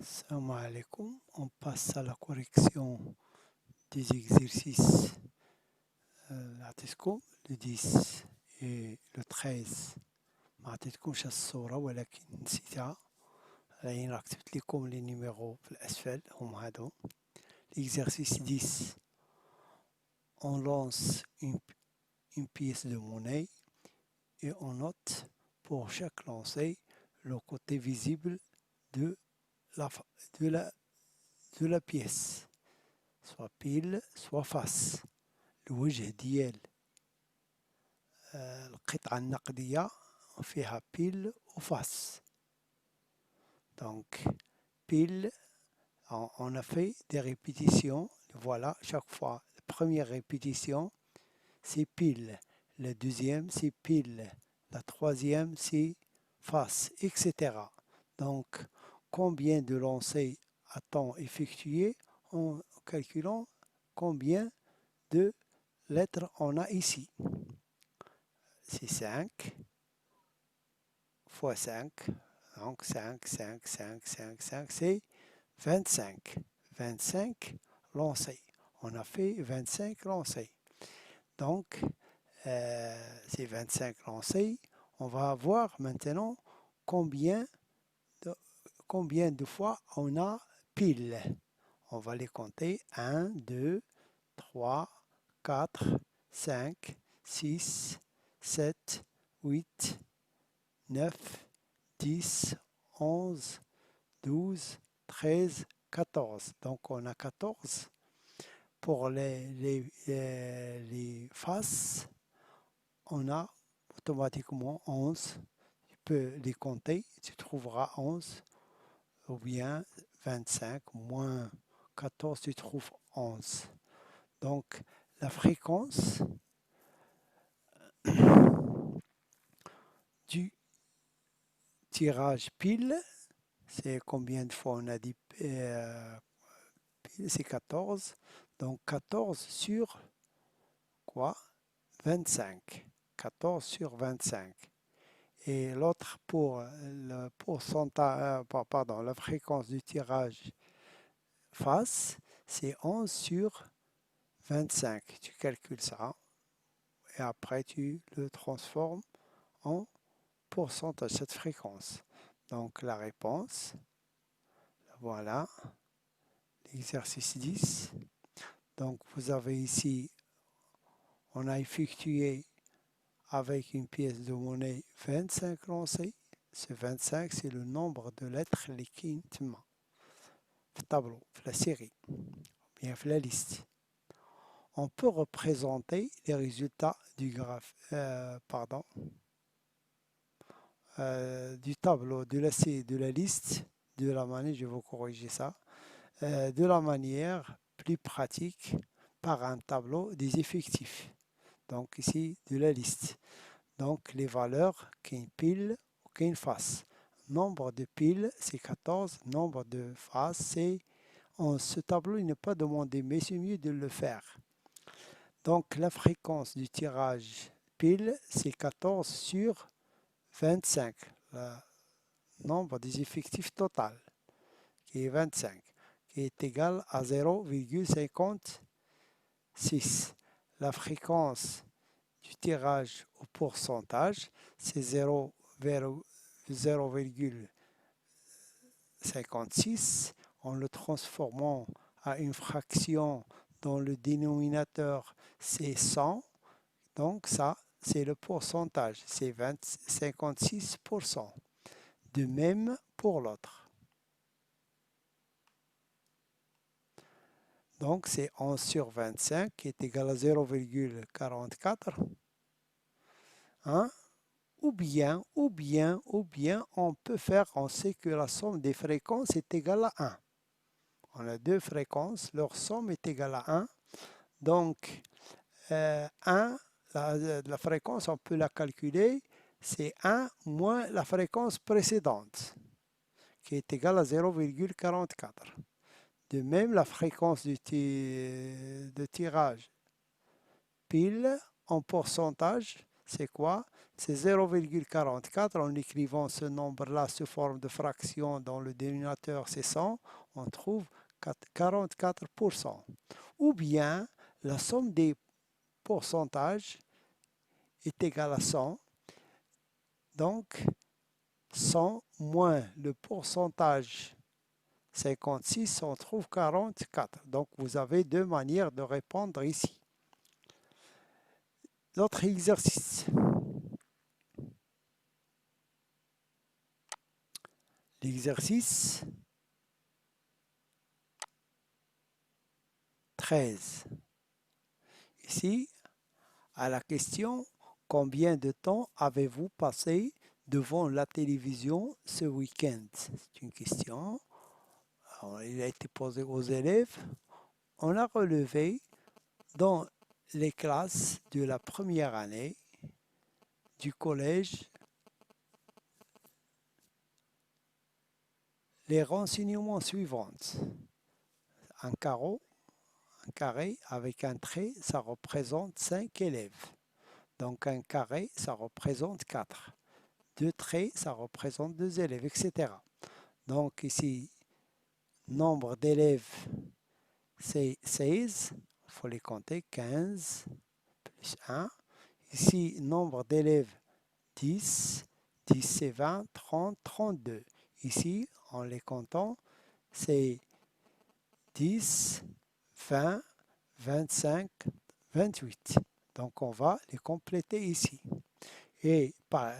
Salam alaikum. On passe à la correction des exercices نعطيتكم le 10 et le 13 ما عطيتكمش الصورة ولكن نسيتها. راهي راه كتبت لكم لي نيميرو في الأسفل هم هادو. L'exercice 10, on lance une pièce de monnaie et on note pour chaque lancé le côté visible de la, de la, de la pièce. soit pile soit face. الوجه ديال القطعة النقدية فيها pile ou face. Donc, pile, on a fait des répétitions. Voilà, chaque fois, la première répétition, c'est pile. La deuxième, c'est pile. La troisième, c'est face, etc. Donc, combien de lancers a-t-on effectué en calculant combien de lettres on a ici. C'est 5 fois 5. Donc 5, 5, 5, 5, 5, c'est 25. 25 lancés. On a fait 25 lancés. Donc, ces 25 lancés, on va voir maintenant combien de fois on a pile. On va les compter. 1, 2, 3, 4, 5, 6, 7, 8, 9, 10, 11, 12, 13, 14. Donc on a 14. Pour les faces, on a automatiquement 11. Tu peux les compter, tu trouveras 11. Ou bien 25 moins 14, tu trouves 11. Donc la fréquence du tirage pile, c'est combien de fois on a dit pile, c'est 14. Donc 14 sur quoi? 25. 14 sur 25. Et l'autre pour le pourcentage, pardon, la fréquence du tirage face, c'est 11 sur 25. Tu calcules ça et après tu le transformes en pourcentage, cette fréquence. Donc la réponse, voilà, l'exercice 10. Donc vous avez ici, on a effectué avec une pièce de monnaie 25 lancés. Ce 25, c'est le nombre de lettres qui sont dans le tableau, la série, bien la liste. On peut représenter les résultats du graphe, du tableau, de la liste, de la manière, je vais vous corriger ça, de la manière plus pratique par un tableau des effectifs. Donc ici, de la liste. Donc les valeurs qu'une pile ou qu'une face. Nombre de piles, c'est 14. Nombre de faces, c'est 11. Ce tableau, il n'est pas demandé, mais c'est mieux de le faire. Donc la fréquence du tirage pile, c'est 14 sur 25. Le nombre des effectifs total, qui est 25, qui est égal à 0,56. La fréquence du tirage au pourcentage, c'est 0,56 en le transformant à une fraction dont le dénominateur c'est 100. Donc ça, c'est le pourcentage, c'est 56%. De même pour l'autre. Donc c'est 11 sur 25 qui est égal à 0,44. Hein? Ou bien, on peut faire, on sait que la somme des fréquences est égale à 1. On a deux fréquences, leur somme est égale à 1. Donc, 1, la fréquence, on peut la calculer, c'est 1 moins la fréquence précédente, qui est égale à 0,44. De même, la fréquence de tirage pile en pourcentage, c'est quoi? C'est 0,44. En écrivant ce nombre-là sous forme de fraction dans le dénominateur, c'est 100. On trouve 44%. Ou bien, la somme des pourcentages est égale à 100. Donc, 100 moins le pourcentage 56, on trouve 44. Donc, vous avez deux manières de répondre ici. L'autre exercice. L'exercice 13. Ici, à la question, combien de temps avez-vous passé devant la télévision ce week-end? C'est une question. Alors, il a été posé aux élèves. On a relevé dans les classes de la première année du collège les renseignements suivants. Un carré avec un trait, ça représente 5 élèves. Donc un carré, ça représente 4. Deux traits, ça représente 2 élèves, etc. Donc ici, nombre d'élèves, c'est 16. Il faut les compter. 15 plus 1. Ici, nombre d'élèves, 10. 10, c'est 20, 30, 32. Ici, en les comptant, c'est 10, 20, 25, 28. Donc, on va les compléter ici. Et par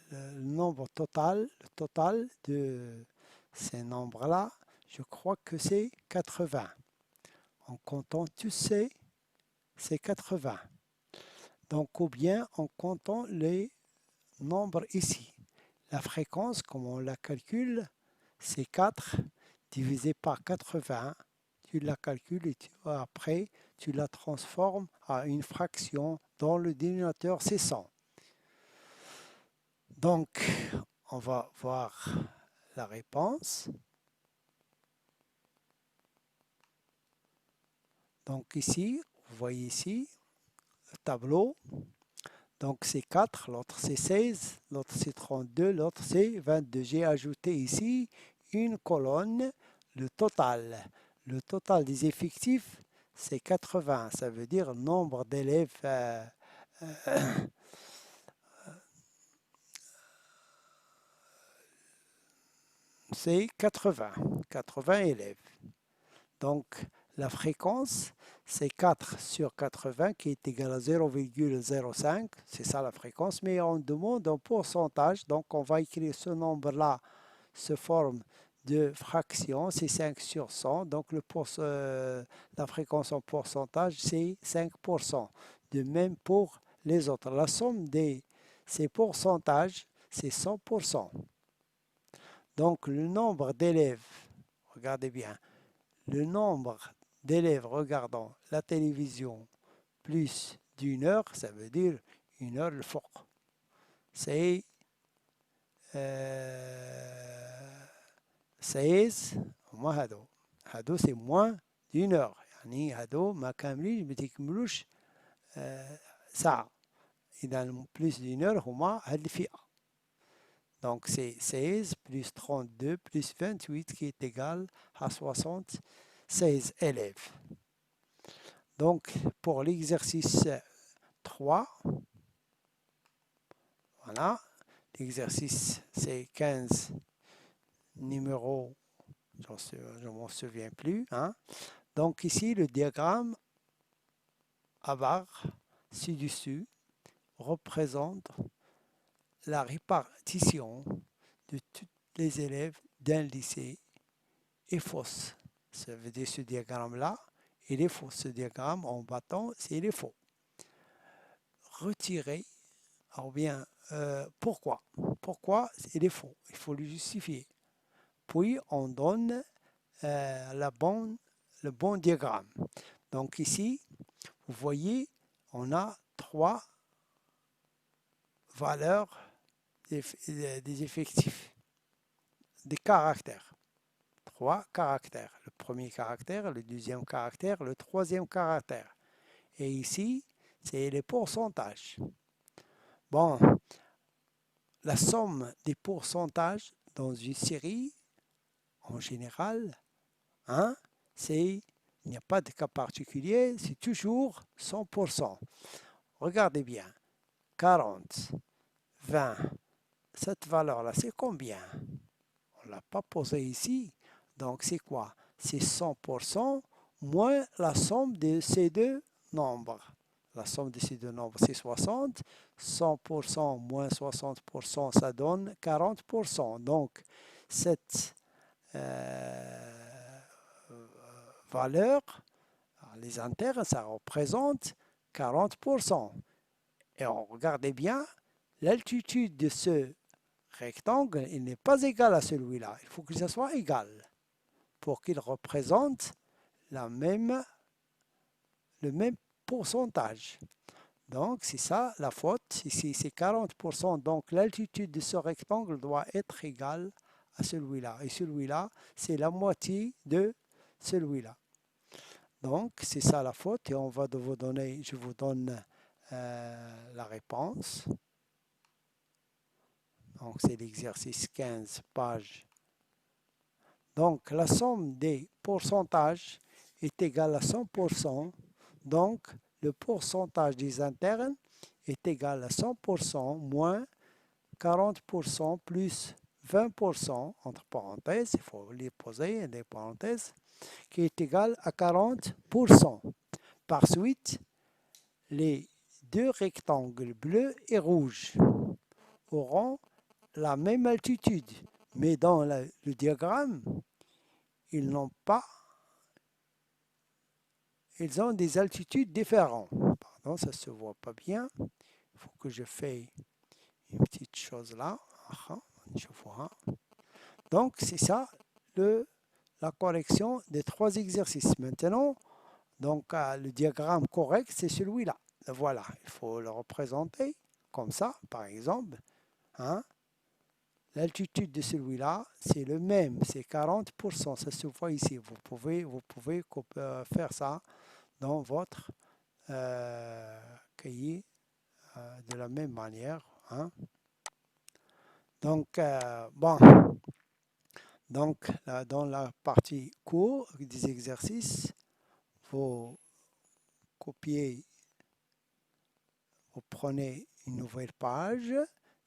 le nombre total, le total de ces nombres-là, je crois que c'est 80. En comptant tous ces, c'est 80. Donc, ou bien en comptant les nombres ici. La fréquence, comme on la calcule, c'est 4 divisé par 80. Tu la calcules et après, tu la transformes à une fraction. Dans le dénominateur, c'est 100. Donc, on va voir la réponse. Donc ici, vous voyez ici, le tableau. Donc c'est 4, l'autre c'est 16, l'autre c'est 32, l'autre c'est 22. J'ai ajouté ici une colonne, le total. Le total des effectifs, c'est 80. Ça veut dire nombre d'élèves c'est 80. 80 élèves. Donc la fréquence, c'est 4 sur 80 qui est égal à 0,05. C'est ça la fréquence, mais on demande un pourcentage. Donc on va écrire ce nombre-là sous forme de fraction, c'est 5 sur 100. Donc la fréquence en pourcentage, c'est 5%. De même pour les autres. La somme de ces pourcentages, c'est 100%. Donc le nombre d'élèves, regardez bien, le nombre d'élèves regardant la télévision plus d'une heure, ça veut dire une heure le fort. C'est 16 هما هادو c'est moins d'une heure. يعني هادو ما كاملين ما تيكملوش ساعة. إذا plus d'une heure هما هاد الفئة. Donc c'est 16 plus 32 plus 28 qui est égal à 76 élèves. Donc pour l'exercice 3, voilà, l'exercice c'est 15 numéro, je ne m'en souviens plus. Hein. Donc ici le diagramme à barre ci-dessus représente la répartition de tous les élèves d'un lycée est fausse. Ça veut dire ce diagramme-là, il est faux. Ce diagramme en bâton, c'est il est faux. Retirer, alors bien, pourquoi? Pourquoi il est faux? Il faut le justifier. Puis on donne le bon diagramme. Donc ici, vous voyez, on a 3 valeurs des effectifs, des caractères. 3 caractères. Le premier caractère, le deuxième caractère, le troisième caractère. Et ici, c'est les pourcentages. Bon, la somme des pourcentages dans une série, en général, hein, il n'y a pas de cas particulier, c'est toujours 100%. Regardez bien, 40, 20, cette valeur-là, c'est combien? On ne l'a pas posé ici. Donc, c'est quoi? C'est 100% moins la somme de ces deux nombres. La somme de ces deux nombres, c'est 60. 100% moins 60%, ça donne 40%. Donc, cette valeur, les internes, ça représente 40%. Et on regardez bien, l'altitude de ce rectangle, il n'est pas égal à celui-là. Il faut que ça soit égal pour qu'il représente le même pourcentage. Donc, c'est ça la faute. Ici, c'est 40%. Donc, l'altitude de ce rectangle doit être égale à celui-là. Et celui-là, c'est la moitié de celui-là. Donc, c'est ça la faute. Et on va vous donner, je vous donne la réponse. Donc, c'est l'exercice 15, page. Donc, la somme des pourcentages est égale à 100%. Donc, le pourcentage des internes est égal à 100% moins 40% plus 20%, entre parenthèses, il faut les poser, des parenthèses, qui est égal à 40%. Par suite, les deux rectangles bleus et rouges auront la même altitude, mais dans le diagramme, ils ont des altitudes différentes. Pardon, ça ne se voit pas bien. Il faut que je fasse une petite chose là. Je vois. Donc, c'est ça la correction des trois exercices. Maintenant, donc, le diagramme correct, c'est celui-là. Voilà, il faut le représenter comme ça, par exemple. Hein? L'altitude de celui-là, c'est le même, c'est 40%. Ça se voit ici. Vous pouvez faire ça dans votre cahier de la même manière. Hein? Donc, bon. Donc, là, dans la partie cours des exercices, vous copiez, vous prenez une nouvelle page,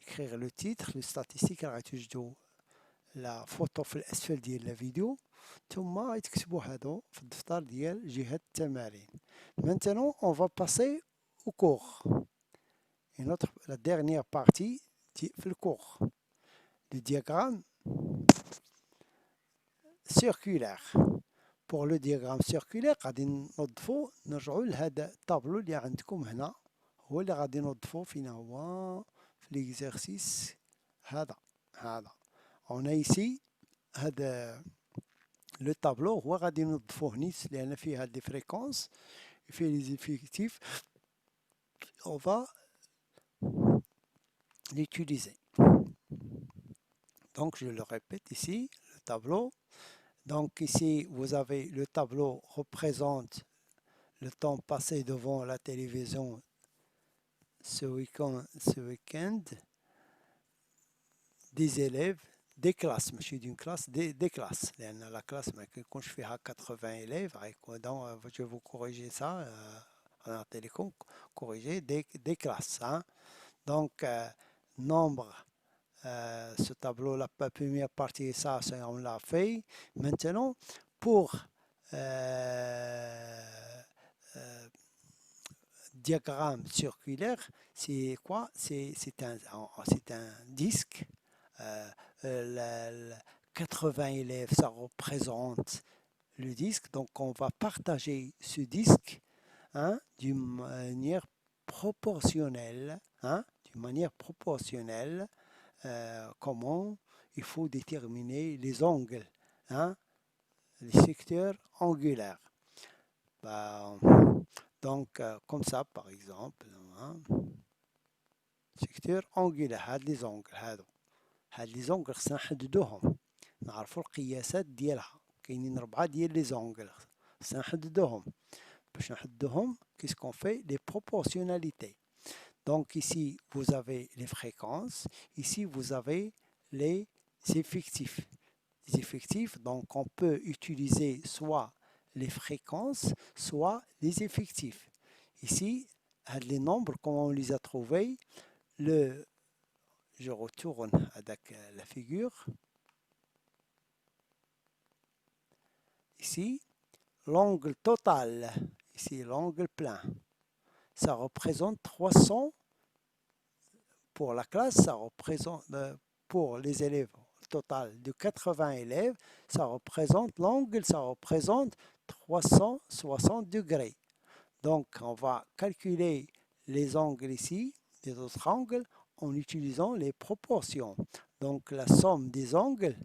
écrire le titre, les statistiques راح توجدوا la photo في الأسفل ديال la vidéo ثم تكتبوا هادو في الدفتر ديال جهة التمارين. Maintenant, on va passer au cours. La dernière partie في le cours. Le diagramme circulaire. Pour le diagramme circulaire غادي نوظفوا نرجعوا لهذا الطابلو اللي عندكم هنا هو اللي غادي نوظفوا فينا هو في ليكزارسيس هذا on a ici هذا لو طابلو هو غادي نوظفوه نيت لان فيه هاد لي فريكونس فيه لي زيفيكتيف on va l'utiliser. Donc je le répète ici le tableau. Donc ici, vous avez le tableau représente le temps passé devant la télévision ce week-end des élèves des classes. Je suis d'une classe, des classes. La classe, quand je fais à 80 élèves, donc, je vais vous corriger ça à la télécom, corriger des classes. Hein. Donc, nombre. Ce tableau, la première partie, ça, on l'a fait. Maintenant, pour diagramme circulaire, c'est quoi? C'est un disque. 80 élèves, ça représente le disque. Donc, on va partager ce disque d'une manière proportionnelle. D'une manière proportionnelle. Comment il faut déterminer les angles, les secteurs angulaires. Donc, comme ça, par exemple, secteur angulaire, هاد les angles هاد les angles خصنا نحددوهم نعرفوا القياسات ديالها كاينين 4 ديال les angles خصنا نحددوهم باش نحددوهم qu'est-ce qu'on fait les proportionnalités. Donc ici, vous avez les fréquences. Ici, vous avez les effectifs. Les effectifs, donc on peut utiliser soit les fréquences, soit les effectifs. Ici, les nombres, comment on les a trouvés, je retourne avec la figure. Ici, l'angle total, ici l'angle plein, ça représente 300 pour la classe, ça représente pour les élèves total de 80 élèves, ça représente l'angle, ça représente 360 degrés. Donc on va calculer les angles ici, les autres angles, en utilisant les proportions. Donc la somme des angles,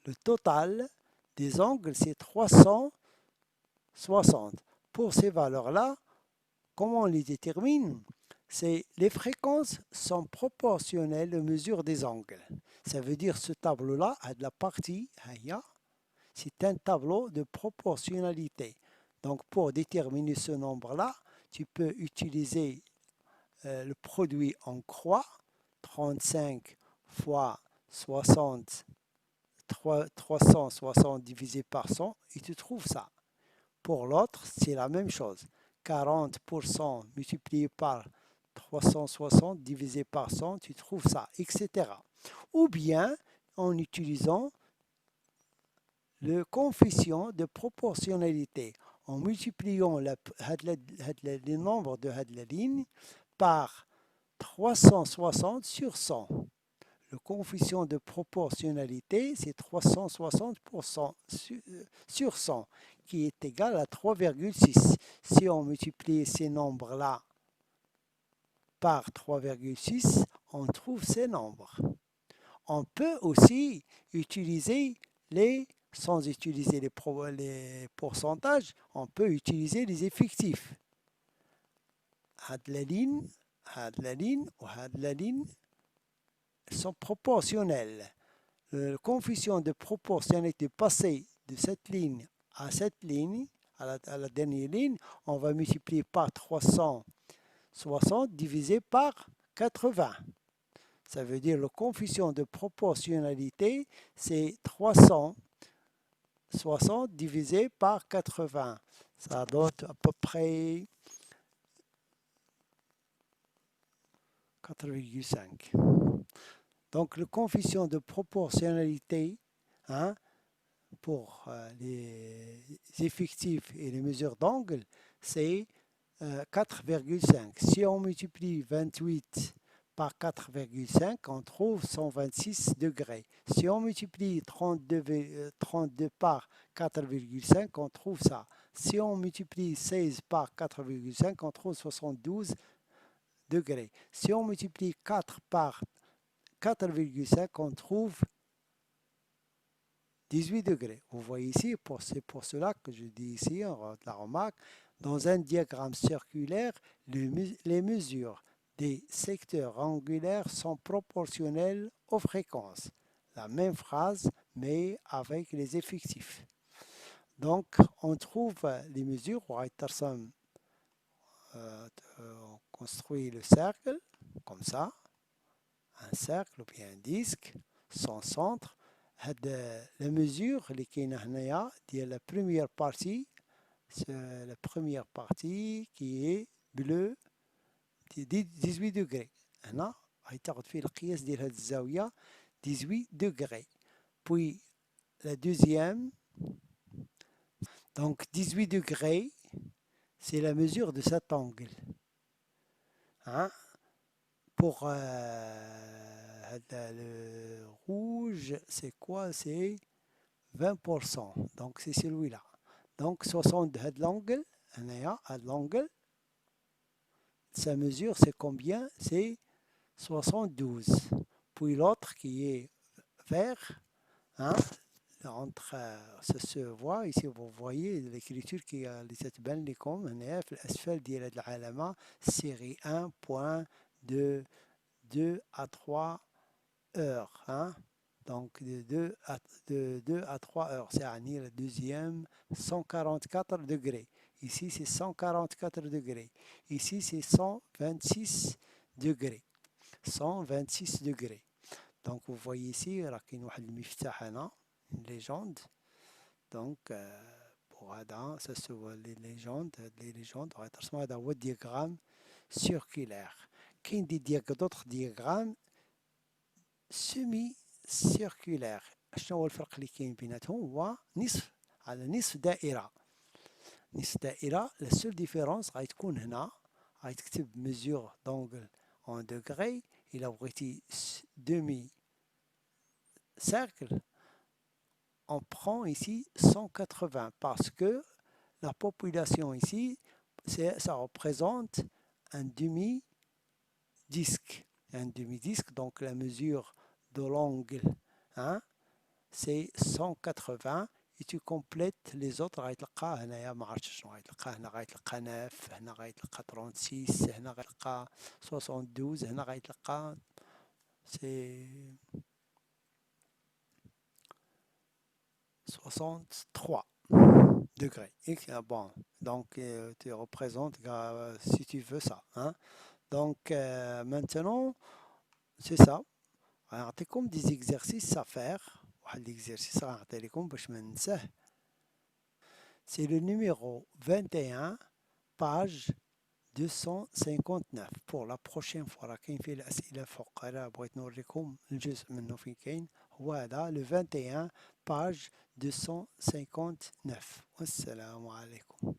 le total des angles, c'est 360. Pour ces valeurs-là, comment on les détermine? C'est les fréquences sont proportionnelles aux mesures des angles. Ça veut dire ce tableau-là a de la partie, c'est un tableau de proportionnalité. Donc pour déterminer ce nombre-là, tu peux utiliser le produit en croix, 35 fois 60, 360 divisé par 100, et tu trouves ça. Pour l'autre, c'est la même chose. 40% multiplié par 360 divisé par 100, tu trouves ça, etc. Ou bien en utilisant le coefficient de proportionnalité, en multipliant les nombres de la ligne par 360 sur 100. Le coefficient de proportionnalité, c'est 360% sur 100, qui est égal à 3,6. Si on multiplie ces nombres-là par 3,6, on trouve ces nombres. On peut aussi utiliser sans utiliser les pourcentages, on peut utiliser les effectifs. La ligne sont proportionnels. Le coefficient de proportionnalité passé de cette ligne à cette ligne, à la dernière ligne, on va multiplier par 360 divisé par 80. Ça veut dire le coefficient de proportionnalité, c'est 360 divisé par 80. Ça donne à peu près 4,5. Donc le coefficient de proportionnalité pour les effectifs et les mesures d'angle, c'est 4,5. Si on multiplie 28 par 4,5, on trouve 126 degrés. Si on multiplie 32 par 4,5, on trouve ça. Si on multiplie 16 par 4,5, on trouve 72 degrés. Si on multiplie 4 par 4,5, on trouve 18 degrés. Vous voyez ici, c'est pour cela que je dis ici, la remarque, dans un diagramme circulaire, les mesures des secteurs angulaires sont proportionnelles aux fréquences. La même phrase, mais avec les effectifs. Donc, on trouve les mesures, on construit le cercle, comme ça, un cercle ou bien un disque, son centre. La mesure اللي كاينه هنايا ديال la première partie, c'est la première partie qui est bleue 18 degrés. هنا غيتاخد فيه القياس ديال هذه الزاويه 18 degrés. Puis la deuxième, donc 18 degrés, c'est la mesure de cet angle. Pour le rouge, c'est quoi? C'est 20%. Donc c'est celui-là. Donc 60 de l'angle, l'angle, sa mesure c'est combien? C'est 72. Puis l'autre qui est vert, entre ça se voit ici, vous voyez l'écriture qui a les تتبان لكم هنا في الأسفل ديال هذه العلامة série 1.2 2 à 3 heures. Donc de 2 à 3 heures. C'est le deuxième 144 degrés. Ici c'est 144 degrés. Ici c'est 126 degrés. 126 degrés. Donc vous voyez ici, une légende. Donc pour Adam, ça se voit les légendes. Les légendes, هو diagramme circulaire. Qui dit d'autres diagrammes semi-circulaire. شنو هو الفرق اللي كاين بيناتهم؟ هو نصف على نصف دائرة. نصف دائرة لا سول ديفيرونس غتكون هنا غتكتب mesure d'angle en degrés. إلا بغيتي demi cercle, on prend ici 180 parce que la population ici, ça représente un demi-disque. Un demi-disque, donc la mesure de l'angle, hein, c'est 180 et tu complètes les autres. غيتلقى هنايا ما عرفتش شنو غيتلقى هنا. غيتلقى 9 هنا، غيتلقى 36 هنا، غيتلقى 72 هنا، غيتلقى c'est 63 degrés. Et, bon, donc tu représentes si tu veux ça. Hein. Donc maintenant, c'est ça. غنعطيكم des exercices à faire. واحد l'exercice غنعطي لكم باش ما ننساه. C'est le numéro 21, page 259. Pour la prochaine fois راه كاين فيه الأسئلة فوق. أنا بغيت نوريكم الجزء منه فين كاين. هو هذا le 21, page 259. والسلام عليكم.